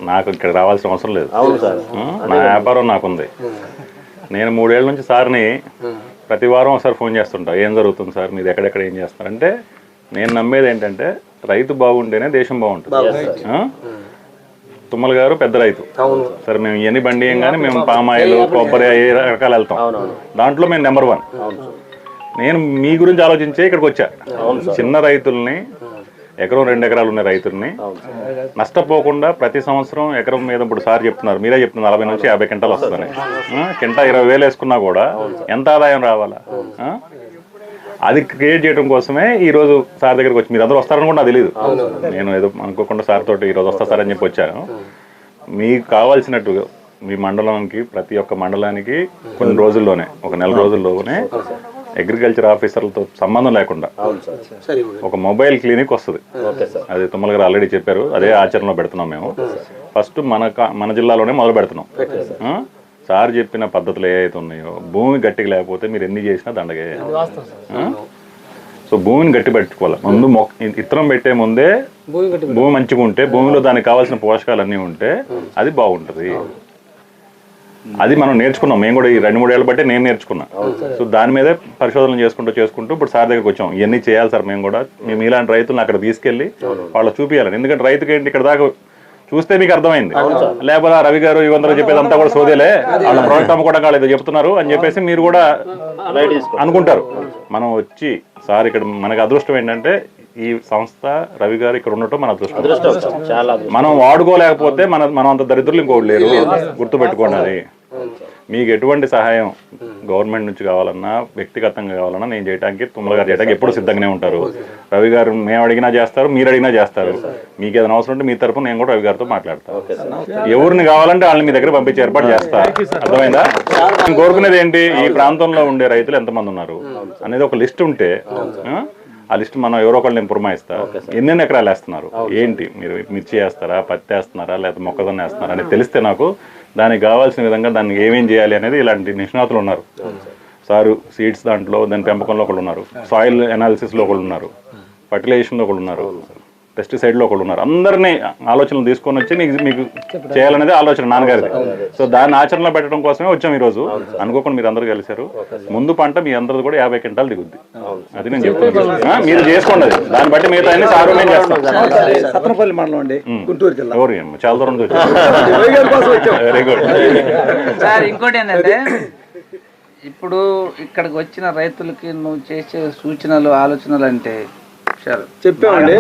నాకు ఇక్కడ రావాల్సిన అవసరం లేదు. నా వ్యాపారం నాకుంది. నేను 3 ఏళ్ల నుంచి సార్ని ప్రతి వారం ఒకసారి ఫోన్ చేస్తుంటా, ఏం జరుగుతుంది సార్, మీరు ఎక్కడెక్కడ ఏం చేస్తారంటే, నేను నమ్మేది ఏంటంటే రైతు బాగుంటేనే దేశం బాగుంటుంది. తుమ్మల గారు పెద్ద రైతు, సరే మేము ఇవన్నీ బండి కానీ మేము పామాయిల్ కొబ్బరి ఏ రకాలు వెళ్తాం, దాంట్లో మేము నెంబర్ 1. నేను మీ గురించి ఆలోచించే ఇక్కడికి వచ్చా. చిన్న రైతుల్ని, ఎకరం 2 ఎకరాలు ఉన్న రైతుల్ని నష్టపోకుండా ప్రతి సంవత్సరం ఎకరం మీద, ఇప్పుడు సార్ చెప్తున్నారు, మీరే చెప్తున్నారు 40 నుంచి 50 క్వింటాలు వస్తుందని. కింటా 20,000 వేసుకున్నా కూడా ఎంత ఆదాయం రావాలా? అది క్రియేట్ చేయడం కోసమే ఈరోజు సార్ దగ్గరికి వచ్చి, మీరు అందరూ వస్తారని కూడా నాకు తెలియదు. నేను ఏదో అనుకోకుండా సార్ తోటి ఈరోజు వస్తా సార్ అని చెప్పి వచ్చాను. మీకు కావాల్సినట్టుగా మీ మండలానికి, ప్రతి ఒక్క మండలానికి కొన్ని రోజుల్లోనే, ఒక నెల రోజుల్లోనే అగ్రికల్చర్ ఆఫీసర్లతో సంబంధం లేకుండా ఒక మొబైల్ క్లినిక్ వస్తుంది. అది తుమ్మల గారు ఆల్రెడీ చెప్పారు, అదే ఆచరణలో పెడుతున్నాం మేము. ఫస్ట్ మన జిల్లాలోనే మొదలు పెడుతున్నాం. సార్ చెప్పిన పద్ధతులు ఏవైతే ఉన్నాయో, భూమి గట్టిగా లేకపోతే మీరు ఎన్ని చేసినా దండగే. సో భూమిని గట్టి పెట్టుకోవాలి. ముందు ఇత్తనం పెట్టే ముందే భూమి మంచిగా ఉంటే, భూమిలో దానికి కావాల్సిన పోషకాలు అన్నీ ఉంటే అది బాగుంటుంది. అది మనం నేర్చుకున్నాం. మేము కూడా ఈ 2-3 ఏళ్ళ బట్టి నేను నేర్చుకున్నా. సో దాని మీదే పరిశోధనలు చేసుకుంటూ ఇప్పుడు సార్ దగ్గరికి వచ్చాం. ఇవన్నీ చేయాలి సార్, మేము ఇలాంటి రైతులను అక్కడ తీసుకెళ్ళి వాళ్ళు చూపించాలని. ఎందుకంటే రైతుకి ఏంటి, ఇక్కడ దాకా చూస్తే మీకు అర్థమైంది, లేకపోతే రవి గారు ఇవందరూ చెప్పేది అంతా కూడా సోదేలే, వాళ్ళ ప్రోడక్ట్ అమ్ముకోవడం కాలేదు చెప్తున్నారు అని చెప్పేసి మీరు కూడా అనుకుంటారు. మనం వచ్చి సార్ ఇక్కడ మనకి అదృష్టం ఏంటంటే, ఈ సంస్థ రవి గారు ఇక్కడ ఉండటం మన అదృష్టం. మనం వాడుకోలేకపోతే మనం అంత దరిద్రులు ఇంకోటి లేరు, గుర్తుపెట్టుకోండి. అది మీకు ఎటువంటి సహాయం గవర్నమెంట్ నుంచి కావాలన్నా, వ్యక్తిగతంగా కావాలన్నా నేను చేయడానికి, తుమ్మల గారు చేయడానికి ఎప్పుడు సిద్ధంగానే ఉంటారు. రవి గారు మేము అడిగినా చేస్తారు, మీరు అడిగినా చేస్తారు. మీకు ఏదైనా అవసరం ఉంటే మీ తరఫున నేను కూడా రవి గారితో మాట్లాడతాను. ఎవరిని కావాలంటే వాళ్ళని మీ దగ్గర పంపించే ఏర్పాటు చేస్తా. అర్థమైందా? నేను కోరుకునేది ఏంటి, ఈ ప్రాంతంలో ఉండే రైతులు ఎంతమంది ఉన్నారు అనేది ఒక లిస్ట్ ఉంటే, ఆ లిస్ట్ మనం ఎవరో ఒకళ్ళని పురమాయిస్తా, ఎన్నెన్ని ఎకరాలు వేస్తున్నారు, ఏంటి, మీరు మిర్చి వేస్తారా, పత్తి వేస్తున్నారా, లేకపోతే మొక్కజొన్న వేస్తున్నారా అనేది తెలిస్తే నాకు దానికి కావాల్సిన విధంగా దాన్ని ఏమేం చేయాలి అనేది ఇలాంటి నిష్ణాతులు ఉన్నారు. సారు సీడ్స్ దాంట్లో, దాని పెంపకంలో ఒకళ్ళు ఉన్నారు, సాయిల్ అనాలిసిస్లో ఒకళ్ళు ఉన్నారు, ఫర్టిలైజేషన్లో ఒకళ్ళు ఉన్నారు, పెస్టిసైడ్లో ఒకళ్ళు ఉన్నారు. అందరినీ ఆలోచనలు తీసుకొని వచ్చి మీకు చేయాలనేది ఆలోచన నాన్నగారిది. సో దాన్ని ఆచరణలో పెట్టడం కోసమే వచ్చాం ఈరోజు. అనుకోకుండా మీరు అందరూ కలిశారు. ముందు పంట మీ అందరూ కూడా 50 క్వింటాలు దిగుద్ది. అది నేను చెప్తున్నాను, మీరు చేసుకోండి. అది దాన్ని బట్టి మిగతా అన్ని సారు నేను చేస్తాను. సత్తనపల్లి మండలం అండి, గుంటూరు జిల్లా. చాలా దూరం నుంచి వచ్చాను. Very good sir. ఇంకోటి ఏంటంటే, ఇప్పుడు ఇక్కడికి వచ్చిన రైతులకి నువ్వు చేసే సూచనలు, ఆలోచనలు అంటే చెప్పామండి.